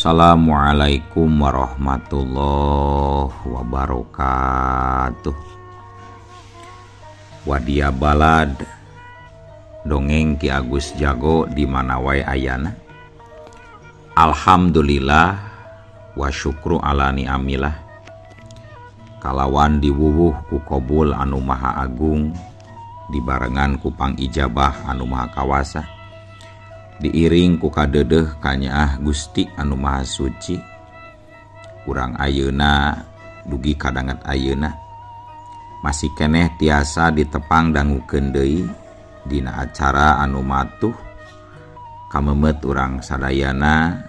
Assalamualaikum warahmatullahi wabarakatuh. Wadia balad dongeng Ki Agus Jago di mana wae ayana. Alhamdulillah wa syukru ala ni'amillah. Kalawan diwuwuh ku qabul anu maha agung, dibarengan ku pangijabah anu maha kawasa, diiring ku kadeudeuh kanyaah Gusti anu maha suci. Urang ayeuna dugi kadangat ayeuna masih keneh tiasa ditepang dangukeun deui dina acara anu matuh kamemet urang sadayana,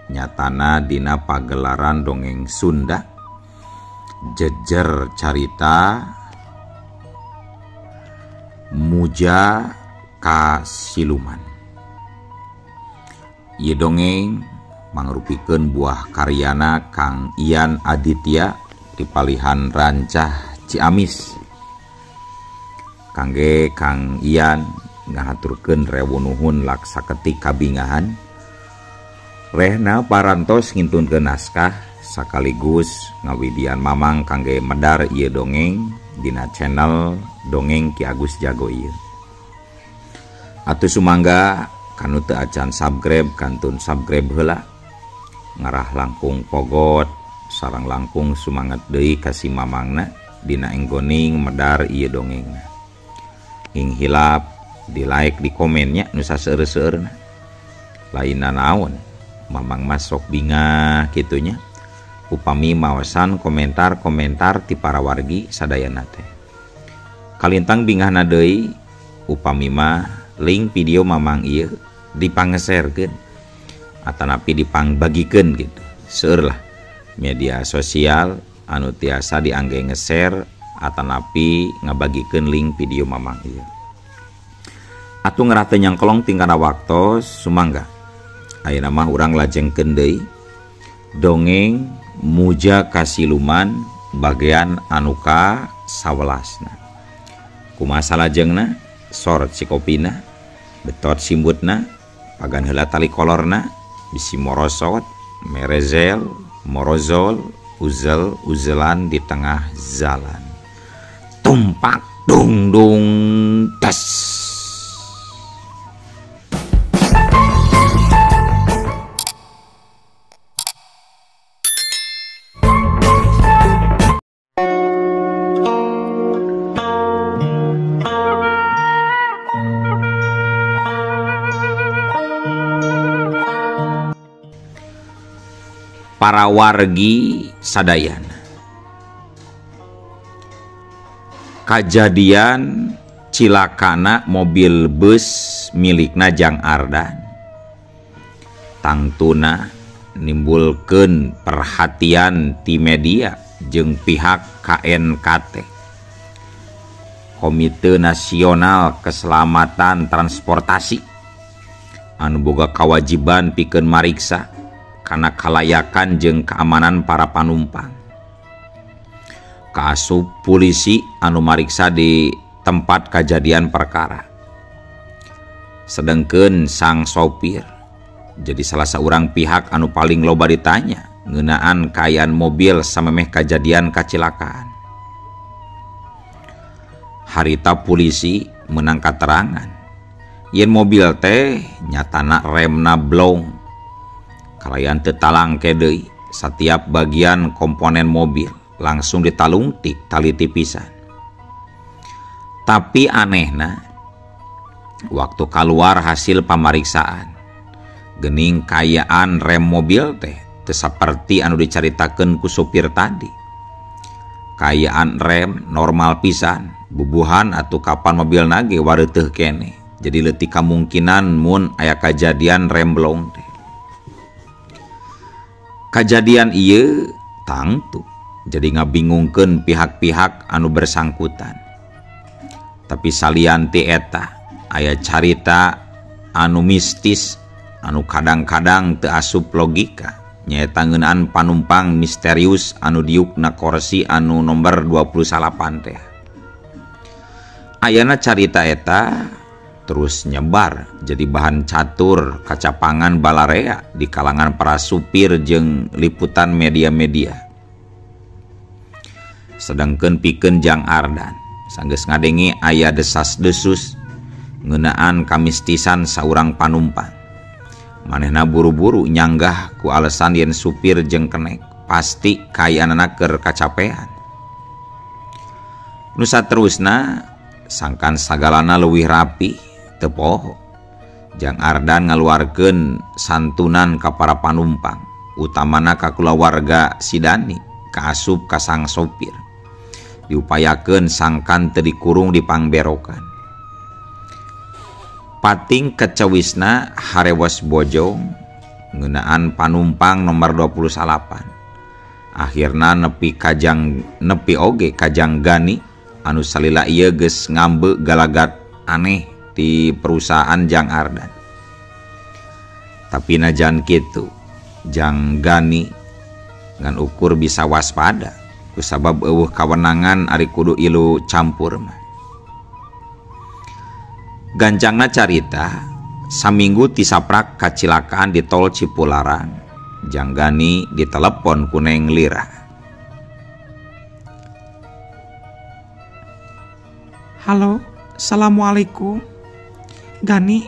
nyatana dina pagelaran dongeng Sunda jejer carita Muja ka Siluman. Ieu dongeng mangrupikeun buah karyana Kang Ian Aditya di Palihan Rancah Ciamis. Kangge Kang Ian ngahaturkeun rewu nuhun laksaketik kabingahan. Rehna parantos ngintunkeun naskah sakaligus ngawidian mamang kangge medar ieu dongeng dina channel Dongeng Ki Agus Jago ieu. Atuh sumangga kanu teu acan subscribe kantun subscribe heula. Ngarah langkung pogot sareng langkung sumanget deui ka si mamangna dina enggoning medar ieu dongengna. Ing hilap di like di komennya nu saseueur-seueurna. Lainna naon, mamang mas sok bingah kitunya. Upami maosan komentar-komentar ti para wargi sadayana teh. Kalintang bingahna deui upami mah link video mamang ieu dipangeserkeun atanapi dipangbagikeun gitu. Seueur lah media sosial anu tiasa diangge nge-share atanapi ngabagikeun link video mamang ieu. Atuh ngarah teu nyangkolong tingkana waktos sumangga. Ayeuna mah urang lajengkeun deui dongeng Muja ka Siluman bagian anu ka 11. Kumaha salajengna sort si kopina, betot simbutna, pagan heula tali kolorna, bisi morosot, merezel, morozol, uzel-uzelan di tengah jalan. Tumpak dung dung tas. Para wargi sadayana, kajadian cilakana mobil bus milikna Jang Ardan tangtuna nimbulkeun perhatian ti media jeung pihak KNKT, Komite Nasional Keselamatan Transportasi, anu boga kawajiban pikeun mariksa karena kalayakan jeung keamanan para panumpang. Kaasup polisi anu mariksa di tempat kejadian perkara. Sedengkeun sang sopir jadi salah seorang pihak anu paling loba ditanya ngeunaan kaayaan mobil samemeh kejadian kacelakaan. Harita polisi meunang katerangan yen mobil teh nyatana remna blong. Kalayan teu talangke deui, setiap bagian komponen mobil langsung ditalungtik tali tipisan. Tapi anehna, waktu keluar hasil pemeriksaan, geuning kaayaan rem mobil teh teu saperti anu dicaritakeun ku supir tadi. Kaayaan rem normal pisan, bubuhan atuh kapan mobil nage wareuteuh keneh. Jadi leutik kamungkinan mun aya kajadian rem blong teh. Kajadian ieu tangtu jadi ngabingungkeun pihak-pihak anu bersangkutan. Tapi salian ti eta aya carita anu mistis anu kadang-kadang teu asup logika, nyaeta ngeunaan panumpang misterius anu diukna kursi anu nomor 28 teh. Ayana carita eta terus nyebar jadi bahan catur kacapangan balarea di kalangan para supir jeung liputan media-media. Sedangkan pikeun Jang Ardan sanggeus ngadengi aya desas-desus ngeunaan kamistisan saurang panumpang. Manehna buru-buru nyanggah ku alesan yen supir jeung kenek pasti kayanana keur kacapean. Nu saterusna sangkan sagalana leuwih rapi teu poho. Jang Ardan ngaluarkeun santunan ka para panumpang, utamana ka kulawarga si Dani, kaasup ka sang sopir. Diupayakeun sangkan teu dikurung di pangberokan. Pating kecawisna harewas bojong ngeunaan panumpang nomor 28. Akhirna nepi oge Kajang Gani anu salila ieu geus ngambe galagat aneh di perusahaan Jang Ardan. Tapi najan kitu Jang Gani ngan ukur bisa waspada kusabab eueuh kawenangan ari kudu ilu campur mah. Gancangna carita saminggu tisaprak kacilakaan di tol Cipularang. Jang Gani ditelepon ku Neng Lira. Halo, assalamualaikum. Gani,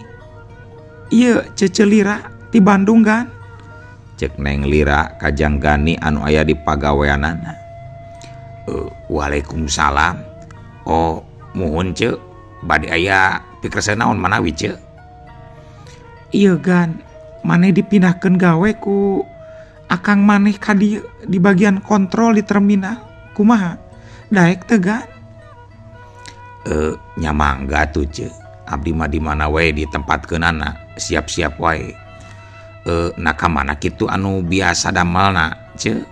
iya Cece Lira di Bandung kan? Cek Neng Lira ka Jang Gani anu aya di pagaweanana. Waalaikumsalam. Oh, muhun ce, bade aya pikeun naon manawi ce? Iya Gan, maneh dipindahkeun gawe ku akang maneh ka dieu di bagian kontrol di terminal. Kumaha? Daek teu Gan? Nyamangga tuh ce. Abdi mah di mana wae ditempatkeunana, siap-siap wae. Naka mana kitu anu biasa damelna ce?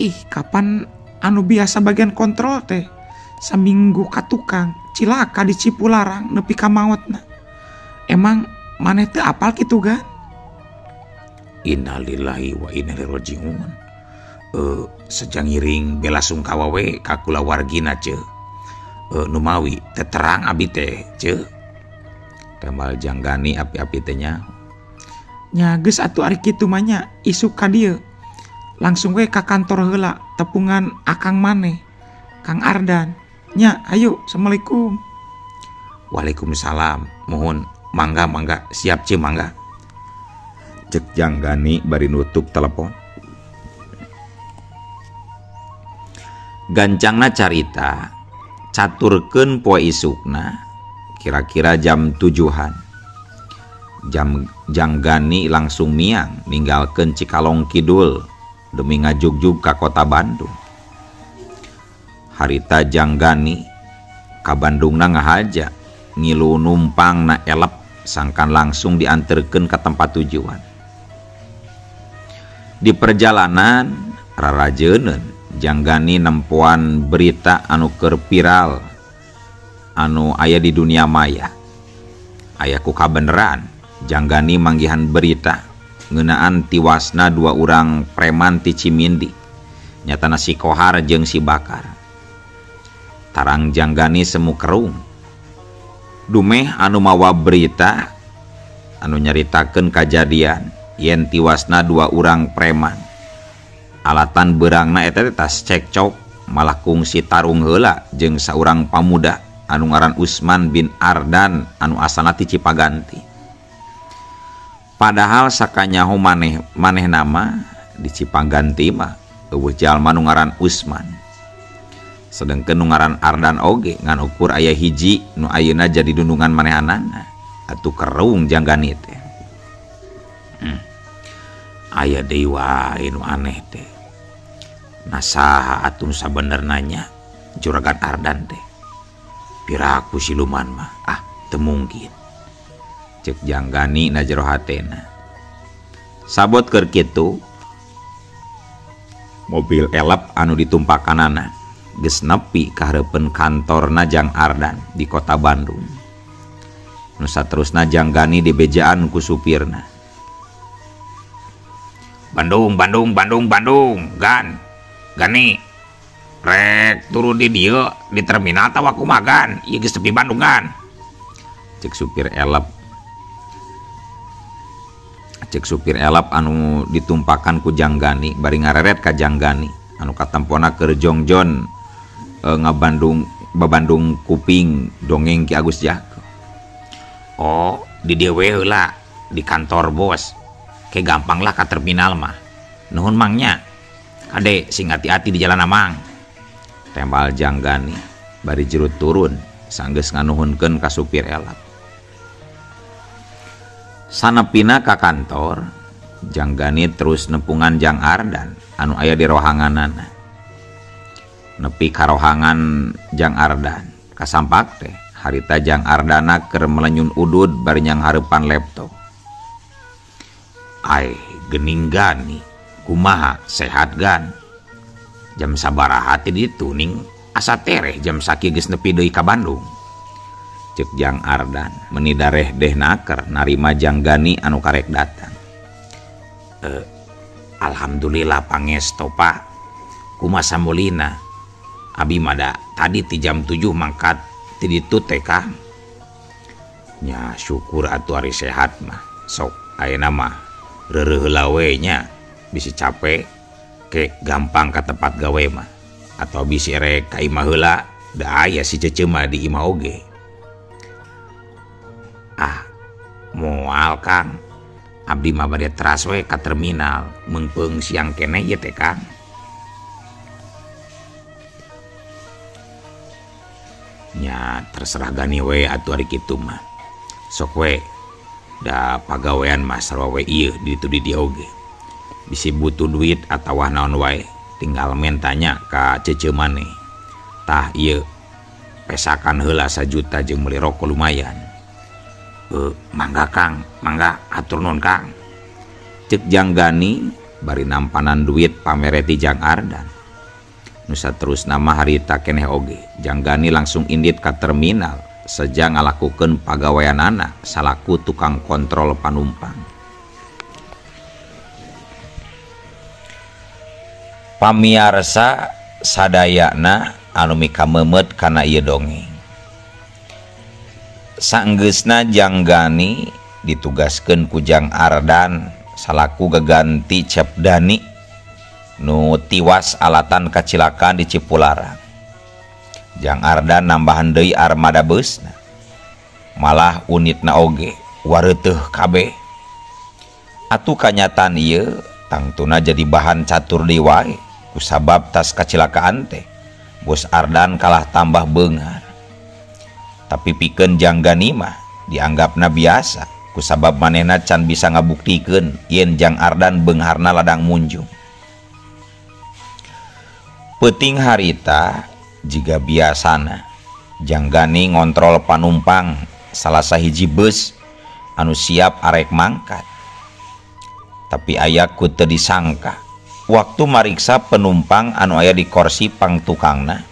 Ih, kapan anu biasa bagian kontrol teh? Saminggu ka tukang cilaka di Cipularang nepi ka maotna. Emang maneh teu apal kitu Gan? Innalillahi wa inna ilaihi rajiun. Sajangiring bela sungkawa we ka kulawargina ce. Numawi teterang abi teh ce. Tembal Jang Gani api-api teh nya. Nya geus atuh ari kitu mah nya isuk ka dieu. Langsung we ka kantor heula tepungan akang maneh, Kang Ardan. Nya, ayo, assalamualaikum. Waalaikumsalam. Mohon, mangga, siap ce mangga. Cek Jang Gani bari nutup telepon. Gancangna carita caturkeun poe isukna kira-kira jam 7-an. Jang Gani langsung miang ninggalkeun Cikalong Kidul demi ngajugjug ka kota Bandung. Harita Jang Gani ka Bandungna ngahaja ngilu numpang na elep sangkan langsung dianterkeun ke tempat tujuan. Di perjalanan rarajeuneun Jang Gani nempuan berita anu keur viral anu aya di dunia maya. Aya ku kabeneran Jang Gani manggihan berita ngeunaan tiwasna 2 urang preman ti Cimindi, nyatana si Kohar jeung si Bakar. Tarang Jang Gani semu kerung. Dumeh anu mawa berita anu nyaritakeun kajadian yen tiwasna 2 urang preman. Alatan beurangna eta tas cekcok malah kungsi tarung heula jeung saurang pamuda anu ngaran Usman bin Ardan anu asalna ti Cipaganti. Padahal sakanyaho maneh nama di Cipaganti mah eueuh jalma nu ngaran Usman. Sedengkeun nu ngaran Ardan oge ngan ukur aya hiji nu ayeuna jadi dundungan manehanana. Atuh kerung Jang Gani teh. Aya deui wae nu aneh teh. Nasaha atuh sabenerna nya Juragan Ardan teh. Piraku siluman mah teu mungkin. Cek Jang Gani na jero hatena. Sabot keur kitu mobil elep anu ditumpakanana geus nepi ka hareupeun kantorna Jang Ardan di kota Bandung. Nu saterusna Jang Gani dibejaan ku supirna. Bandung, Gani. Rek turun di dieu di terminal tawa kumaha Gan? Ieu geus tepi Bandung Gan. cek supir elap anu ditumpakan ku Janggani bari ngareret ka Janggani anu katempona keur jongjon babandung kuping dongeng Ki Agus Jako. Oh di dieu we heula di kantor bos ke gampang lah ka terminal mah nuhun mangnya kade sing hati-hati di jalan amang tembal Janggani bari jerut turun sanggeus nganuhunkeun ka supir elap. Sanepina ka kantor Janggani terus nepungan Jang Ardan anu aya di rohanganana. Nepi ka rohangan Jang Ardan kasampak teh harita Jang Ardana keur melenyun udud bari nyang hareupan laptop. Ai geuning Gani kumaha sehat gan jam sabaraha ti ditu ning asa tereh jam saki geus nepi deui ka Bandung cek Jang Ardan meuni dareh deh naker narima Janggani anu karek datang. Alhamdulillah pangesto Pak kumaha samulina abi mada tadi ti jam 7 mangkat ti ditu teh Kang. Nya syukur atuh ari sehat mah sok ayeuna mah reureuh heula we nya bisi capek ke gampang ka tempat gawe mah atau bisi rek ka imah heula da aya si Cece mah di imah oge. Moal Kang abdi mah bade teras we ka terminal meungpeung siang keneh ieu teh Kang. Nya terserah Gani we atuh ari kitu mah sok we da pagawean mah sarua we ieu di ditu di dieu oge bisi butuh duit atawa naon wae tinggal mentanya ka Cece maneh tah ieu pesakan heula 1 juta jeung meuli rokok lumayan. Mangga Kang, mangga atur nuhun Kang. Cek Janggani bari nampanan duit pamere ti Jang Ardan. Nusa terus nama harita keneh oge. Janggani langsung indit ka terminal saja ngalakukeun pagaweanana salaku tukang kontrol panumpang. Pamiarsa sadayana anu mika meumeut kana ieu dongeng. Sanggeusna Janggani ditugaskeun ku Jang Ardan salaku gaganti Cepdani nu tiwas alatan kacilakaan di Cipularang. Jang Ardan nambahan deui armada beusna. Malah unitna oge wareuteuh kabeh. Atuh kanyataan ieu tangtuna jadi bahan catur deui wae kusabab tas kacilakaan teh Bos Ardan kalah tambah beunghar. Tapi pikeun Janggani mah dianggapna biasa kusabab manehna can bisa ngabuktikeun yen Jang Ardan beungharna ladang munjung. Peuting harita jiga biasana Janggani ngontrol panumpang salah sahiji beus anu siap arek mangkat. Tapi aya ku teu disangka waktu mariksa penumpang anu aya di kursi pangtukangna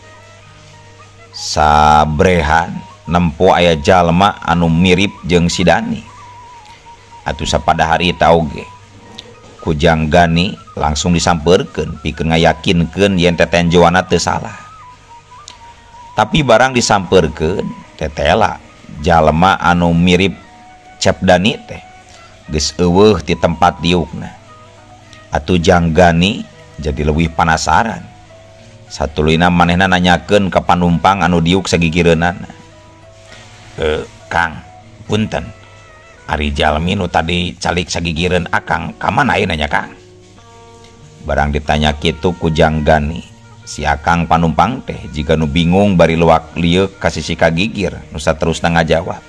sabrehan nempo aya jalma anu mirip jeung si Dani. Atuh sapada harita oge ku Janggani langsung disampeurkeun pikeun ngayakinkeun yen tetenjoana teu salah. Tapi barang disampeurkeun tetela jalma anu mirip Cepdani teh geus eueuh ti tempat diukna. Atuh Janggani jadi leuwih panasaran. Satuluyna manehna nanyakeun ka panumpang anu diuk sagigireunana. Kang, punten. Ari jalmi nu tadi calik sagigireun akang ka mana ayeuna nya Kang? Barang ditanya kitu ku Janggani, si akang panumpang teh jika nu bingung bari luak lieu ka sisi kagigir nu saterusna ngajawab.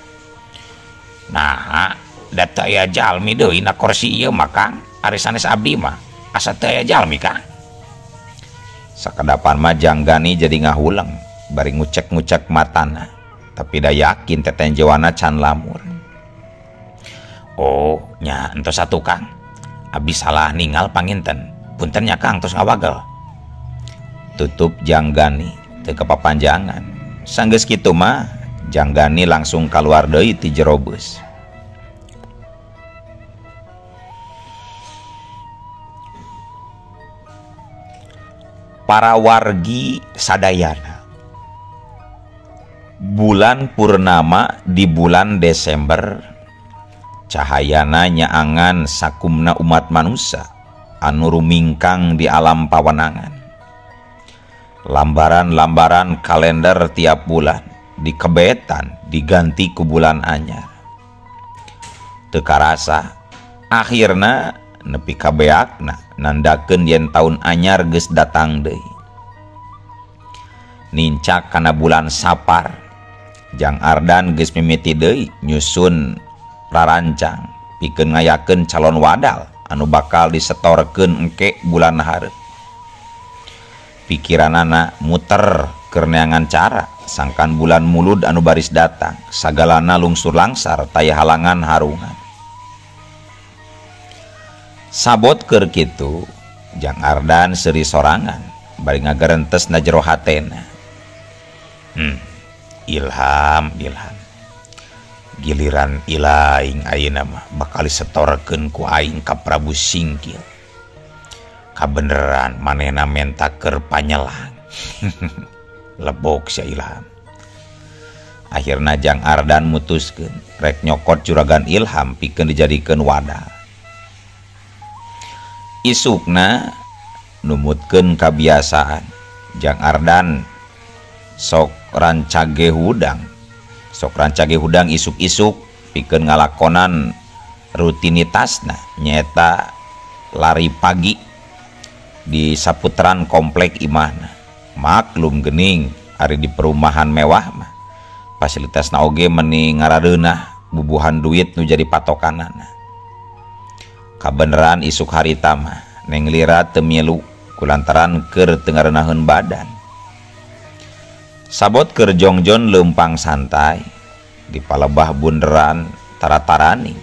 Nah, da teu aya jalmi deui na kursi ieu mah Kang. Ari sanes abdi mah asa teu aya jalmi Kang. Sakadapan mah Janggani jadi ngahuleng bari ngucek-ngucek matana. Tapi da yakin tetenjoana can lamur. Oh nya entos satu Kang, abdi salah ningal panginten, punten nya Kang tos ngawagel. Tutup Janggani teu kepapanjangan. Sanggeus kitu mah Janggani langsung kaluar deui ti jero beus. Para wargi sadayana Bulan purnama di bulan Desember, cahayana nyaangan sakumna umat manusia anu rumingkang di alam pawanangan. Lambaran-lambaran kalender tiap bulan dikebetan diganti ku bulan anyar. Teu karasa akhirna nepi ka beakna nandakeun yen taun anyar geus datang deui. Nincak kana bulan Sapar, Jang Ardan geus mimiti deui nyusun rarancang pikeun ngayakeun calon wadal anu bakal disetorkeun engke bulan hareup. Pikiranana muter keur neangan cara sangkan bulan mulud anu baris datang, sagalana lungsur langsar taya halangan harungan. Sabot keur kitu, Jang Ardan seuri sorangan bari ngagarentes na jero hatena. Ilham. Giliran ilaing ayeuna mah bakal disetorkeun ku aing ka Prabu Singkil. Kabeneran manehna menta keur panyelang. Lebok sia Ilham. Akhirna Jang Ardan mutuskeun rek nyokot juragan Ilham pikeun dijadikeun wadal. Isukna numutkeun kabiasaan, Jang Ardan sok rancage hudang isuk-isuk pikeun ngalakonan rutinitasna nyaeta lari pagi di saputaran komplek imahna. Maklum geuning ari di perumahan mewah mah fasilitasna oge meuni ngarareunah bubuhan duit nu jadi patokanana. Kabeneran isuk harita mah Neng Lira teu milu kulantaran keur teu ngarenaheun badan. Sabot keur jongjon leumpang santai di palebah bunderan taratarani,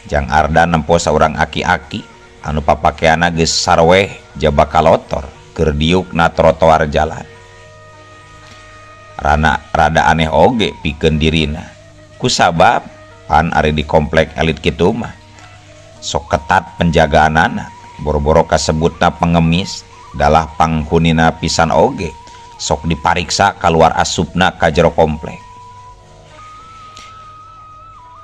Jang Ardan nempo saurang aki-aki anu papakeana geus sarweh jaba kalotor keur diukna trotoar jalan. Rada aneh oge pikeun dirina, kusabab pan ari di komplek elit kitu mah sok ketat penjagaanana, boro-boro kasebutna pengemis dalah panghunina pisan oge sok dipariksa kaluar asupna ka jero komplek.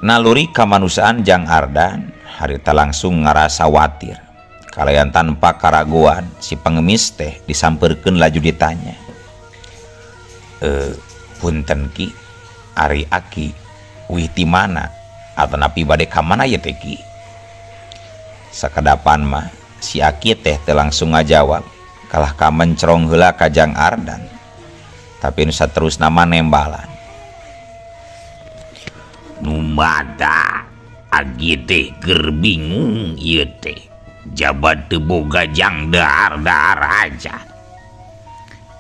Naluri kamanusiaan Jang Ardan harita langsung ngarasa watir. Kalayan tanpa karaguan si pengemis teh disampeurkeun laju ditanya, punten ki, ari aki wih ti mana atau napi bade ka mana ye teh ki? Sakadapan mah si aki teh teu langsung ngajawab, kalah ka mencrong heula ka Jang Ardan. Tapi nu saterusna mah nembalan. Nu mata agi teh keur bingung ieu teh. Jabat teu boga jang dahar-dahar aja.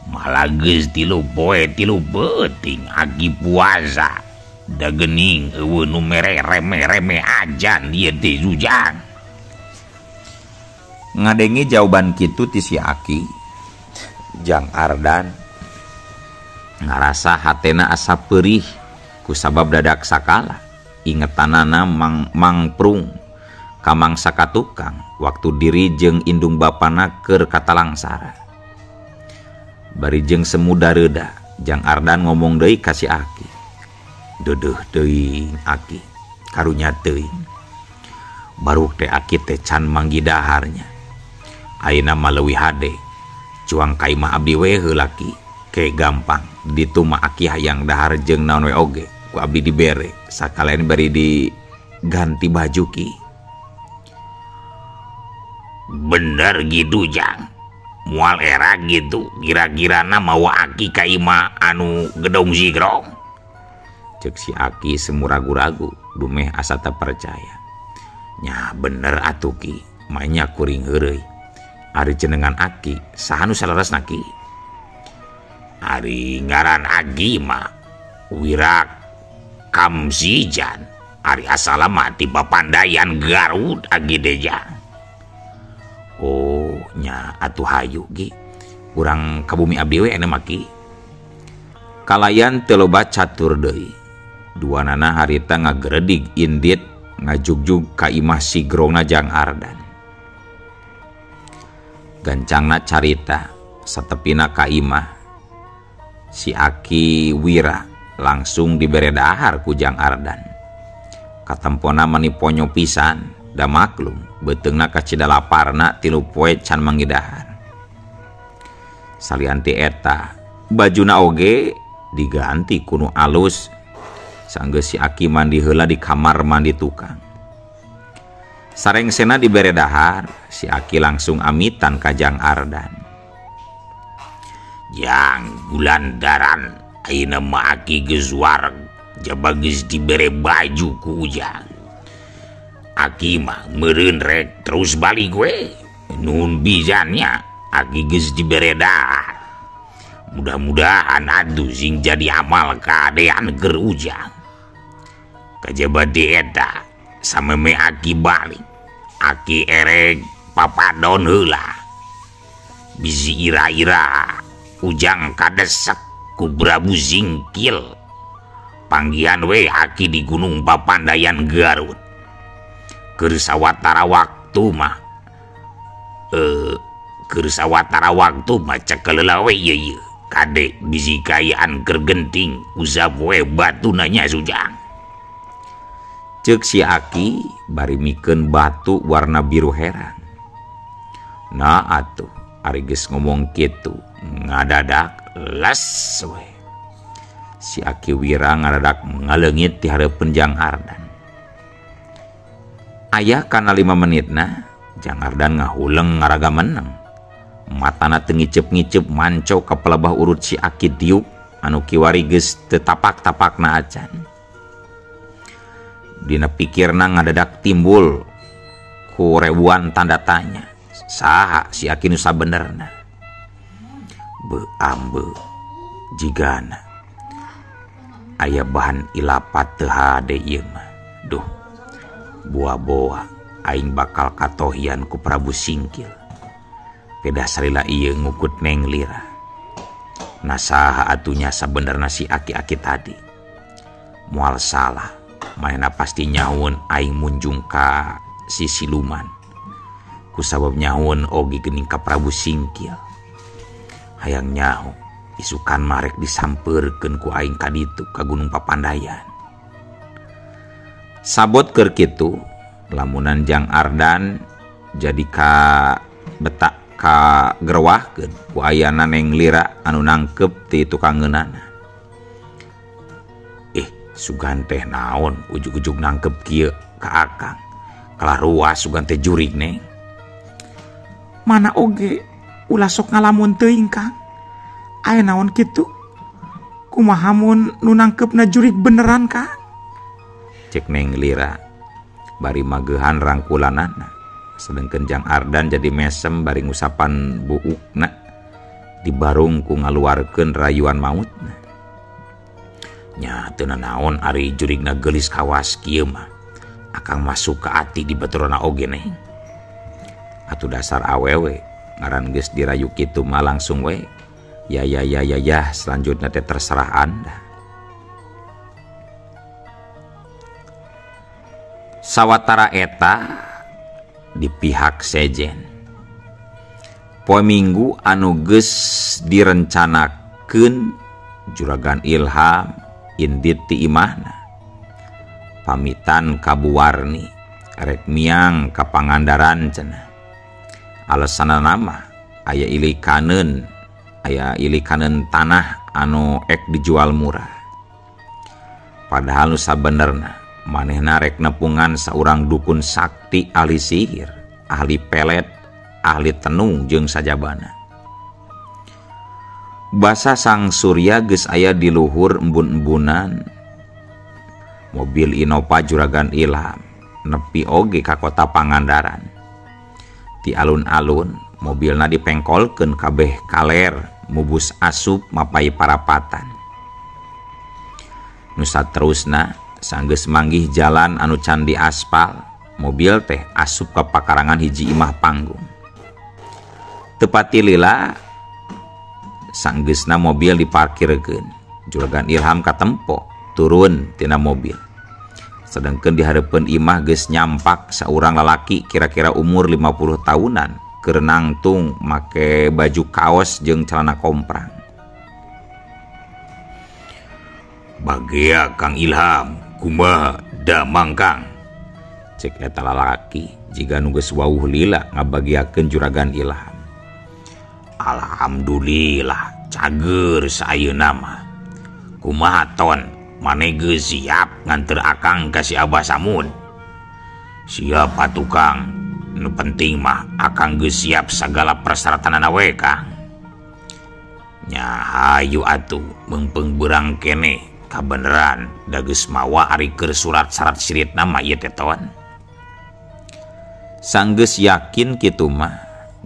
Malah geus 3 poe 3 beuting agi puasa. Da geuning eueuh nu mere reme-reme ajan ieu teh Jujang. Ngadengi jawaban kitu ti si aki, Jang Ardan ngarasa hatena asa perih kusabab dadak sakala ingetanana mang prung kamang sakatukang waktu diri jeung indung bapana keur katalangsara. Bari jeung semu dareuda, Jang Ardan ngomong deui ka si aki, "Deudeung teuing aki, karunya teuing. Baru teh aki teh can manggi daharnya. Ayeuna mah leuwih hade, cuang ka imah abdi we heula ki, ke gampang. Ditu mah aki hayang dahar jeung naon we oge, ku abdi dibere, sakalian bari diganti baju ki." Bener gitu Jang, mual era gitu, kira-kirana mawa aki ka imah anu gedong zigrong? Cek si aki semu ragu-ragu, dumeh asa tak percaya. Nya bener atuh ki, mainnya kuring heureuy. Ari jenengan aki saha nu salaresna ki? Ari ngaran Agi mah Wirak Kamsijan, ari asala mah ti Papandayan Garut Agi Deja. Oh nya atuh hayu gi, urang ka bumi abdi we ena mah ki. Kalayan teu loba catur deui, duanana harita ngageredig indit ngajugjug ka imah sigrongna Jang Ardan. Gancangna carita satepina ka imah si aki Wira langsung dibere dahar ku Jang Ardan. Katempona mani ponyo pisan, da maklum beteungna kacida laparna tilu poe can manggidahar. Salianti eta, bajuna oge diganti kuno alus. Sanggeus si Aki mandi heula di kamar mandi tukang. Sarengsena dibere dahar, si Aki langsung amitan ka Jang Ardan. Jang Gulandaran, ayeuna mah Aki geus wareg, jaba geus dibere baju ku Ujang. Aki mah meureun rek terus balik we. Nuhun bizannya Aki geus dibere dahar. Mudah-mudahan adu sing jadi amal kadean keur Ujang. Kajaba eta sameme Aki balik, Aki erek papadon heula. Bisi ira-ira Ujang kadesek ku Prabu Zingkil. Panggihan we Aki di Gunung Papandayan Garut. Keur sawatara waktu mah cekelela we ieu kade bisi kayaan keur genting usap we batunanya Ujang. Ceuk si Aki bari mikeun batu warna biru heran. Nah atuh ari geus ngomong kitu ngadadak les we. Si Aki wira ngadadak ngaleungit ti hareupeun Jang Ardan. Aya kana 5 menitna Jang Ardan ngahuleng ngaraga meneng. Matana teu ngicep-ngicep manco ka pelebah urut si Aki tiuk anu kiwari geus teu tapak-tapakna acan. Dina pikirna ngadadak timbul ku rewuan tanda tanya. Saha si Aki nu sabenerna? Ambe jigana aya bahan ilapat teu hade ieu mah. Duh, boa-boa aing bakal katohian ku Prabu Singkil. Peda salila ieu ngukut Neng Lira. Nasaha atunya sabenerna si Aki-Aki tadi. Moal salah, manehna pasti nyaun aing munjung ka si siluman. Kusabab nyaun ogi geuning ka Prabu Singkil. Hayang nyaho isukan marek disampeurkeun ku aing ka ditu ka Gunung Papandayan. Sabot keur kitu, lamunan Jang Ardan jadi ka betak ka gerwahkeun ku ayana Neng Lira anu nangkep ti tukang ngeunana. Sugan teh naon ujug-ujug nangkep kieu ka Akang. Kalaruas sugan teh jurig Neng. Mana oge ulah sok ngalamun teuing Kang. Aya naon kitu? Kumaha mun nu nangkepna jurig beneran Kang? Cek Neng Lira bari mageuhan rangkulanana. Sedengkeun Jang Ardan jadi mesem bari ngusapan buukna dibarung ku ngaluarkeun rayuan mautna. Nya teu naon ari jurigna geulis kawas kieu mah. Akang masuk ka ati di baturana oge Neng. Atuh dasar awewe ngaran geus dirayu kitu mah langsung we. Ya selanjutnya teh terserah Anda. Sawatara eta di pihak sejen. Poe Minggu anu geus direncanakeun Juragan Ilham indit ti imahna. Pamitan ka Bu Warni rek miang ka Pangandaran cenah. Alesanna mah aya ilikaneun tanah anu ek dijual murah. Padahal nu sabenerna manehna rek nepungan saurang dukun sakti ahli sihir, ahli pelet, ahli tenung jeung sajabana. Basa Sang Surya geus aya di luhur embun-embunan. Mobil Innova Juragan Ilham nepi oge ka kota Pangandaran. Ti alun-alun mobilna dipengkolkeun kabeh kaler mubus asup mapai parapatan. Nu saterusna sanggeus manggih jalan anu can di aspal, mobil teh asup ka pakarangan hiji imah panggung. Tepati lila sanggeusna mobil diparkirkeun. Juragan Ilham katempo turun tina mobil. Sedengkeun di hareupeun imah geus nyampak saurang lalaki kira-kira umur 50 tahunan keur nangtung make baju kaos jeung celana komprang. Bagia Kang Ilham kumaha da mangkang, cek eta lalaki jiga nu geus wauh lila ngabagiakeun Juragan Ilham. Alhamdulillah cager sayeuna mah. Kumaha ton maneh geus siap nganter akang ka si Abah Samud? Siap Tukang, nu penting mah akang geus siap sagala persyaratanana we Kang. Nya hayu atuh meungpeung beurang keneh kabeneran da geus mawa ari keur surat syarat siritna mah ieu teh ton. Sanggeus yakin kitu mah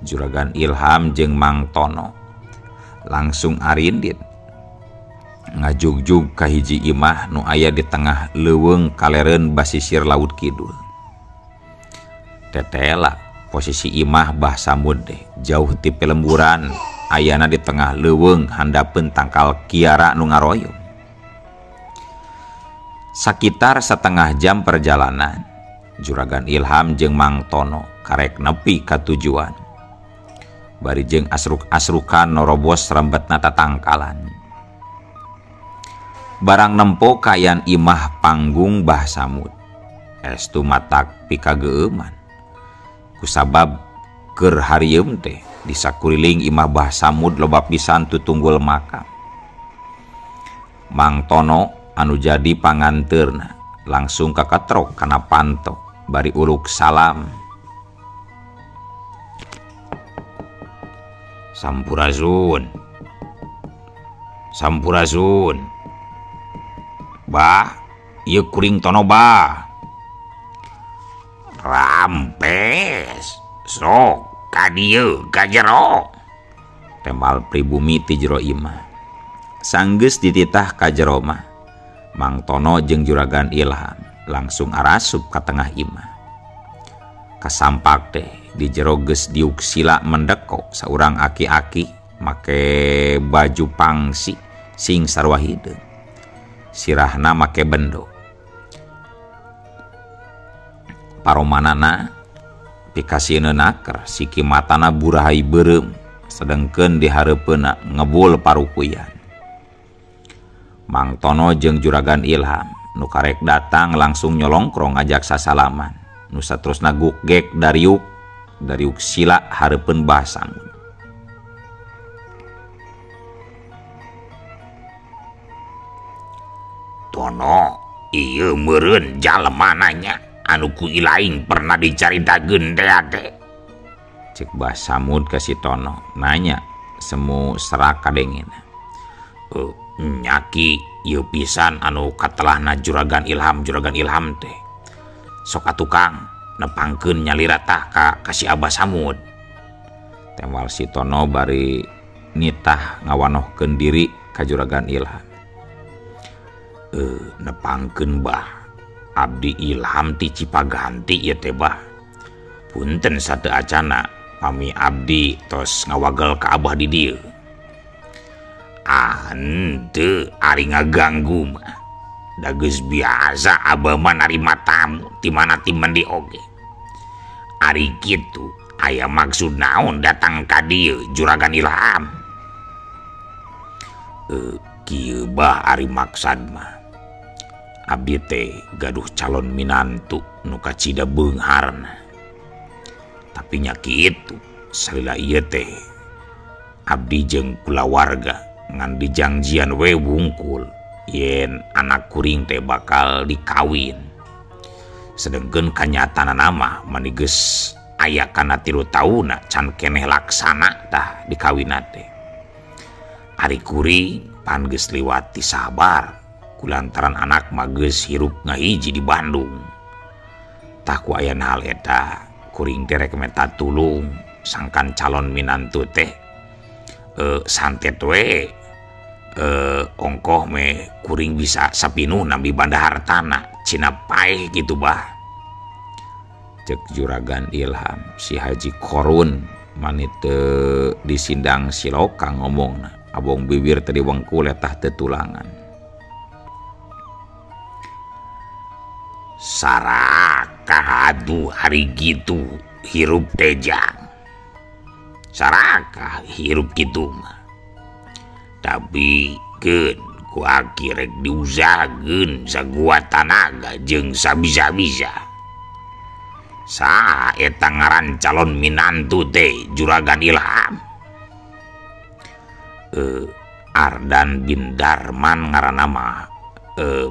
Juragan Ilham jeung Mang Tono langsung arindit ngajugjug ka hiji imah nu aya di tengah leuweung kalereun basisir laut kidul. Tetela posisi imah Bah Samud teh jauh ti pelemburan, ayana di tengah leuweung handapeun tangkal kiara nu ngaroyong. Sakitar setengah jam perjalanan, Juragan Ilham jeung Mang Tono karek nepi ka tujuan. Bari jeung asruk-asrukan norobos rembetna tatangkalan. Barang nempo kayan imah panggung Bah Samud, estu matak pikageuman. Kusabab keur harieum teh di sakuriling imah Bah Samud loba pisan tutunggul makam. Mang Tono anu jadi panganteurna langsung kakatrok kana panto bari uruk salam. Sampurasun. Sampurasun. Bah, ieu kuring Tono Bah. Rampes. Sok ka dieu ka jero. Tembal pribumi ti jero imah. Sanggeus dititah ka jero mah, Mang Tono jeung Juragan Ilham langsung arasup ka tengah imah. Kasampak teh di jero geus diuk sila mendeko saurang aki-aki make baju pangsi sing sarua hideung. Sirahna make bendo. Paromanana pikasieuna naker siki matana burahay beureum sedengkeun di hareupeuna ngebul parukuyan. Mang Tono jeung Juragan Ilham nu karek datang langsung nyolongkrong ngajak sasalaman. Nu saterusna gukgek dariuk sila hareupeun Bah Samud. Tono, ieu meureun jalemana nya anu ku ilaing pernah dicaritakeun teh ade. Cek Bah Samud ka si Tono nanya semu serak kadengena. Nyaki ieu pisan anu katelahna Juragan Ilham teh. Sok Tukang nepangkeun nyalira tah ka si Abah Samud. Tembal si Tono bari nitah ngawanohkeun diri ka Juragan Ilham. Nepangkeun Bah, abdi Ilham ti Cipaganti ieu teh Bah. Punten sateu acana pami abdi tos ngawagel ka Abah di dieu. Henteu ari ngaganggu mah. Da geus biasa Abah mah narima tamu ti mana ti mendi oge. Ari kitu aya maksud naon datang ka dieu Juragan Ilham? Kieu Bah ari maksad mah. Abdi teh gaduh calon minantu nu kacida beungharna. Tapi nya kitu salila ieu teh abdi jeung kulawarga ngan dijangjian we wungkul yen anak kuring teh bakal dikawin. Sedengkeun kanyataanna mah mani geus aya kana 3 tauna can keneh laksana tah dikawinna teh. Ari kuring pan geus liwat ti sabar kulantaran anak mah geus hirup ngahiji di Bandung. Tah ku aya hal eta kuring teh rek meta tulung sangkan calon minantu teh santet we ongkoh me kuring bisa sapinuh nambi banda hartana cina paeh gitu Bah. Cek Juragan Ilham si Haji Korun manit disindang siloka ngomongna abong bibir tadi wengkul etah tetulangan. Sarakah aduh hari gitu hirup tejang. Sarakah hirup gitu mah. Tapi kan ku aki rek diusahakeun saguat tanaga jeung sabisa-bisa. Saha eta ngaran calon minantu teh Juragan Ilham? Ardan bin Darman ngaranna mah.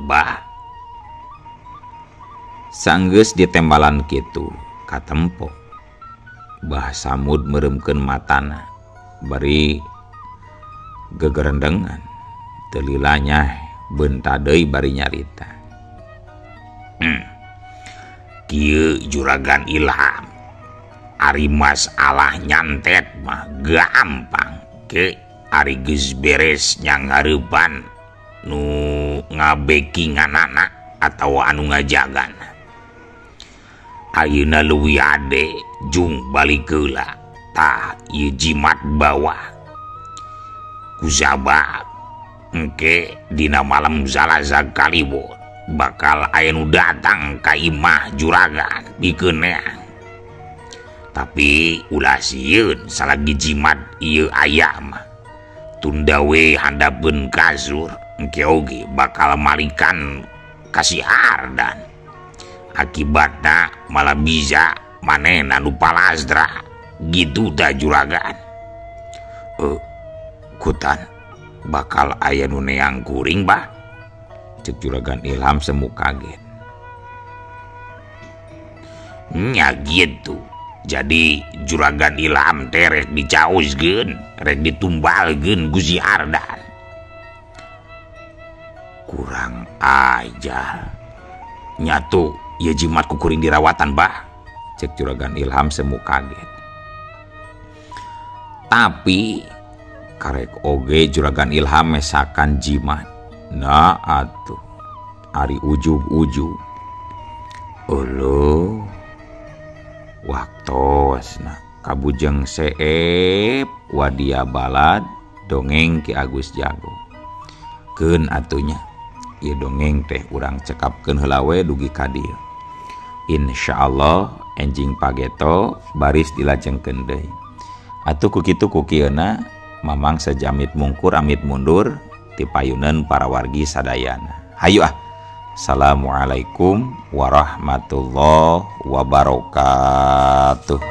Bah. Sanggeus ditembalan kitu katempo. Bah Samud meremkeun matana bari gegerendengan telilanya beunta deui bari nyarita. Kieu Juragan Ilham, ari masalah nyantet mah gampang ke ari geus beres nyangareupan nu ngabekinganana atawa anu ngajagan. Ayeuna leuwih ade jung balik heula tah ieu jimat bawah kusabab engke dina malam Zalazag Kalibur bakal aya nu datang ka imah Juragan dikeuneang. Tapi ulah sieun salagi jimat ieu aya mah tunda we handapkeun kasur engke oge bakal malikan kasih Ardan. Akibatna malah bisa manehna nu palastra gitu dah Juragan. Kutan bakal aya nu neang kuring bah, cek Juragan Ilham semu kaget. Nya gitu. Jadi Juragan Ilham teh rek dicaoskeun, rek ditumbalkeun Gusti Ardan. Kurang ajar. Nyatu ieu jimat kukuring dirawatan bah, cek Juragan Ilham semu kaget. Tapi karek oge Juragan Ilham mesakan jimat. Nah atuh ari ujub-ujub. Uluh waktosna kabujeng seep wadia balad dongeng Ki Agus Jago. Keun atunya ieu dongeng teh urang cekapkeun heula we dugi ka dieu. Insyaallah enjing pageto baris dilajengkeun deui. Atuh ku kitu ku kieuna mamang sajamit mungkur amit mundur ti payuneun para wargi sadayana. Hayu ah. Assalamualaikum warahmatullahi wabarakatuh.